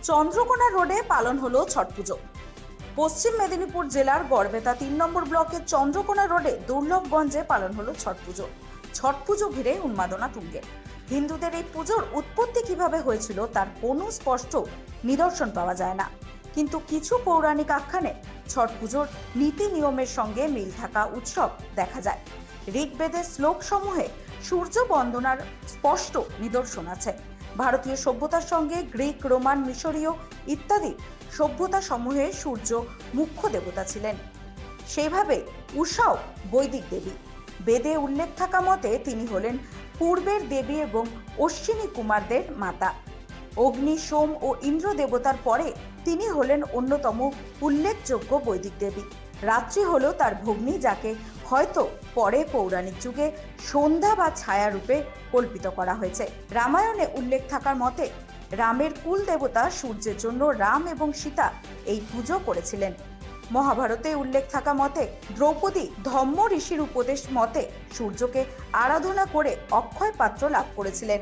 চন্দ্রকোনা রোডে পালন হলো ছট পুজো। পশ্চিম মেদিনীপুর জেলার গড়বেতা ৩ নম্বর ব্লকের চন্দ্রকোনা রোডে দুর্লভগঞ্জে পালন হলো ছট পুজো। ছট পুজো ঘিরে উন্মাদনা তুঙ্গে। হিন্দুদের এই পুজোর উৎপত্তি কিভাবে হয়েছিল তার কোনো স্পষ্ট নিদর্শন পাওয়া যায় না, কিন্তু কিছু পৌরাণিক আখ্যানে ছট পুজোর নীতি নিয়মের সঙ্গে মিল থাকা উৎসব দেখা যায়। ঋগ্বেদের শ্লোক সমূহে সূর্য বন্দনার স্পষ্ট নিদর্শন আছে। ভারতীয় সভ্যতার সঙ্গে গ্রিক, রোমান, মিশরীয় ইত্যাদি সভ্যতা সমূহে সূর্য মুখ্য দেবতা ছিলেন। সেইভাবে উষাও বৈদিক দেবী। বেদে উল্লেখ থাকা মতে তিনি হলেন পূর্বের দেবী এবং অশ্বিনী কুমারদের মাতা। অগ্নি, সোম ও ইন্দ্র দেবতার পরে তিনি হলেন অন্যতম উল্লেখযোগ্য বৈদিক দেবী। রাত্রি হলো তার ভগ্নী, যাকে হয়তো পরে পৌরাণিক যুগে সন্ধ্যা বা ছায়া রূপে কল্পিত করা হয়েছে। রামায়ণে উল্লেখ থাকার মতে রামের কুল দেবতা সূর্যের জন্য রাম এবং সীতা এই পুজো করেছিলেন। মহাভারতে উল্লেখ থাকা মতে দ্রৌপদী ধম্ম ঋষির উপদেশ মতে সূর্যকে আরাধনা করে অক্ষয় পাত্র লাভ করেছিলেন।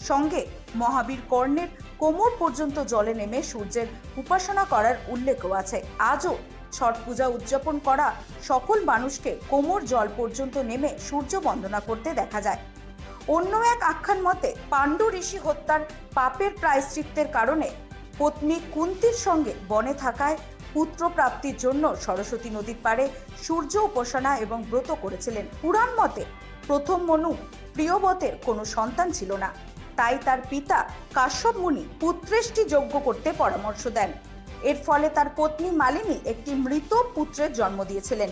সঙ্গে মহাবীর কর্ণের কোমর পর্যন্ত জলে নেমে সূর্যের উপাসনা করার উল্লেখও আছে। আজও ছট পূজা উদযাপন করা সকল মানুষকে কোমর জল পর্যন্ত নেমে সূর্য বন্দনা করতে দেখা যায়। অন্য এক আখ্যান মতে পাণ্ডু ঋষি হত্যার পাপের প্রায়শ্চিত্তের কারণে পত্নী কুন্তির সঙ্গে বনে থাকায় পুত্র প্রাপ্তির জন্য সরস্বতী নদীর পাড়ে সূর্য উপাসনা এবং ব্রত করেছিলেন। পুরাণ মতে প্রথম মনু প্রিয়বতের কোনো সন্তান ছিল না, তাই তার পিতা কাশ্যপ মুনি পুত্রেষ্টি যজ্ঞ করতে পরামর্শ দেন। এর ফলে তার পত্নী মালিনী একটি মৃত পুত্রের জন্ম দিয়েছিলেন।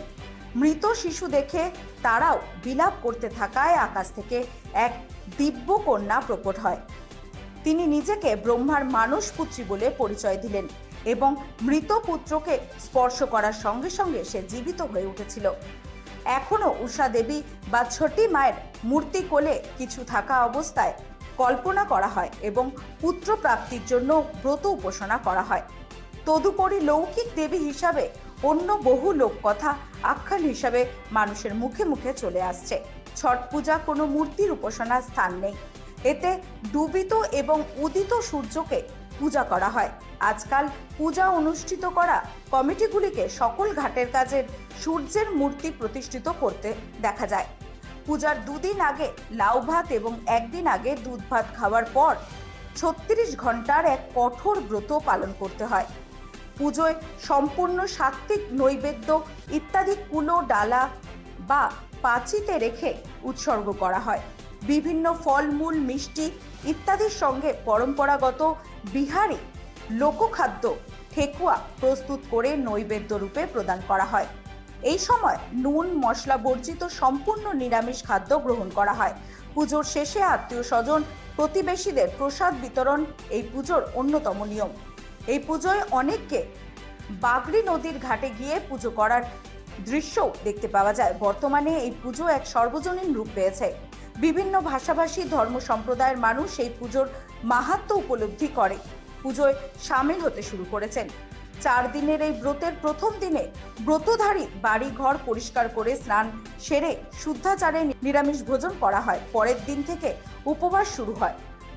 মৃত শিশু দেখে তারাও বিলাপ করতে থাকায় আকাশ থেকে এক দিব্য কন্যা প্রকট হয়। তিনি নিজেকে ব্রহ্মার মানস পুত্রী বলে পরিচয় দিলেন এবং মৃত পুত্রকে স্পর্শ করার সঙ্গে সঙ্গে সে জীবিত হয়ে উঠেছিল। এখনো উষা দেবী বা ছটি মায়ের মূর্তি কোলে কিছু থাকা অবস্থায় কল্পনা করা হয় এবং পুত্র প্রাপ্তির জন্য ব্রত উপাসনা করা হয়। তদুপরি লৌকিক দেবী হিসাবে অন্য বহু লোককথা আখ্যান হিসাবে মানুষের মুখে মুখে চলে আসছে। ছট পূজা কোনো মূর্তির উপাসনার স্থান নেই। এতে ডুবিত এবং উদিত সূর্যকে পূজা করা হয়। আজকাল পূজা অনুষ্ঠিত করা কমিটিগুলিকে সকল ঘাটের কাজের সূর্যের মূর্তি প্রতিষ্ঠিত করতে দেখা যায়। পূজার দুদিন আগে লাউ ভাত এবং একদিন আগে দুধ ভাত খাওয়ার পর ৩৬ ঘন্টার এক কঠোর ব্রত পালন করতে হয়। পুজোয় সম্পূর্ণ সাত্ত্বিক নৈবেদ্য ইত্যাদি কুলো, ডালা বা পাঁচিতে রেখে উৎসর্গ করা হয়। বিভিন্ন ফলমূল, মিষ্টি ইত্যাদির সঙ্গে পরম্পরাগত বিহারি লোকখাদ্য ঠেকুয়া প্রস্তুত করে নৈবেদ্য রূপে প্রদান করা হয়। এই সময় নুন মশলা বর্জিত সম্পূর্ণ নিরামিষ খাদ্য গ্রহণ করা হয়। পুজোর শেষে আত্মীয় স্বজন প্রতিবেশীদের প্রসাদ বিতরণ এই পুজোর অন্যতম নিয়ম। এই পুজোয় অনেককে বাগড়ি নদীর ঘাটে গিয়ে পুজো করার দৃশ্যও দেখতে পাওয়া যায়। বর্তমানে এই পুজো এক সর্বজনীন রূপ পেয়েছে। বিভিন্ন ভাষাভাষী ধর্ম সম্প্রদায়ের মানুষ এই পুজোর মাহাত্ম্য উপলব্ধি করে পুজোয় সামিল হতে শুরু করেছেন। 4 দিনের এই ব্রতের প্রথম দিনে ব্রতধারী বাড়ি ঘর পরিষ্কার করে স্নান সেরে শুদ্ধাচারে নিরামিষ ভোজন করা হয়। পরের দিন থেকে উপবাস শুরু হয়।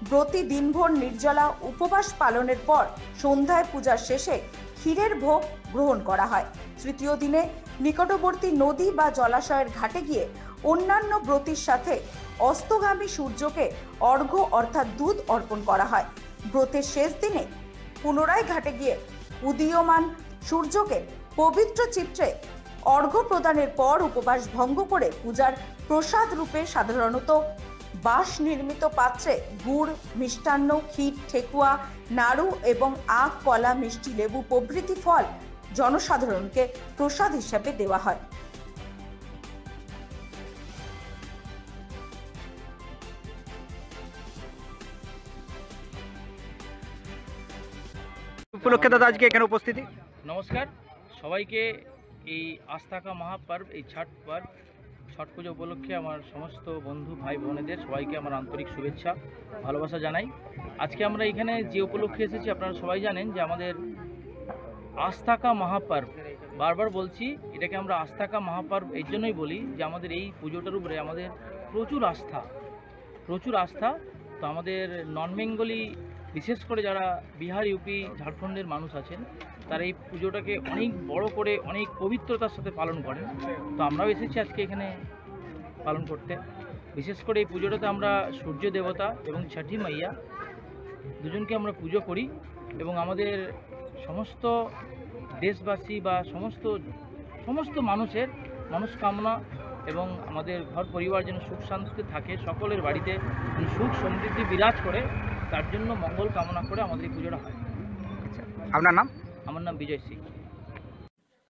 ব্রতী দিনভর নির্জলা উপবাস পালনের পর সন্ধ্যায় পূজার শেষে ক্ষীরের ভোগ গ্রহণ করা হয়। তৃতীয় দিনে নিকটবর্তী নদী বা জলাশয়ের ঘাটে গিয়ে অন্যান্য ব্রতীর সাথে অস্তগামী সূর্যকে অর্ঘ্য অর্থাৎ দুধ অর্পণ করা হয়। ব্রতের শেষ দিনে পুনরায় ঘাটে গিয়ে উদীয়মান সূর্যকে পবিত্র চিত্রে অর্ঘ্য প্রদানের পর উপবাস ভঙ্গ করে পূজার প্রসাদ রূপে সাধারণত বাঁশ নির্মিত পাত্রে গুড়, মিষ্টান্ন, ক্ষীর, ঠেকুয়া, নাড়ু এবং আখ, কলা, মিষ্টি, লেবু প্রভৃতি ফল জনসাধারণকে প্রসাদ হিসাবে দেওয়া হয়। উপলক্ষে দাদা আজকে এখানে উপস্থিতি। নমস্কার সবাইকে। এই আস্থা কা মহাপর্ব, এই ছট পুজো উপলক্ষে আমার সমস্ত বন্ধু ভাই বোনেদের সবাইকে আমার আন্তরিক শুভেচ্ছা ভালোবাসা জানাই। আজকে আমরা এখানে যে উপলক্ষে এসেছি আপনারা সবাই জানেন যে আমাদের আস্থা কা মহাপর্ব, বারবার বলছি এটাকে আমরা আস্থা কা মহাপর্ব এই জন্যই বলি যে আমাদের এই পুজোটার উপরে আমাদের প্রচুর আস্থা। তো আমাদের নন বেঙ্গলি বিশেষ করে যারা বিহার, ইউপি, ঝাড়খণ্ডের মানুষ আছেন তারা এই পুজোটাকে অনেক বড় করে অনেক পবিত্রতার সাথে পালন করেন। তো আমরাও এসেছি আজকে এখানে পালন করতে। বিশেষ করে এই পুজোটাতে আমরা সূর্য দেবতা এবং ছঠি মাইয়া দুজনকে আমরা পুজো করি এবং আমাদের সমস্ত দেশবাসী বা সমস্ত মানুষের মনস্কামনা এবং আমাদের ঘর পরিবার যেন সুখ শান্তিতে থাকে, সকলের বাড়িতে সুখ সমৃদ্ধি বিরাজ করে, তার জন্য মঙ্গল কামনা করে আমাদের এই পুজোটা হয়। আপনার নাম? আমার নাম বিজয় সিং।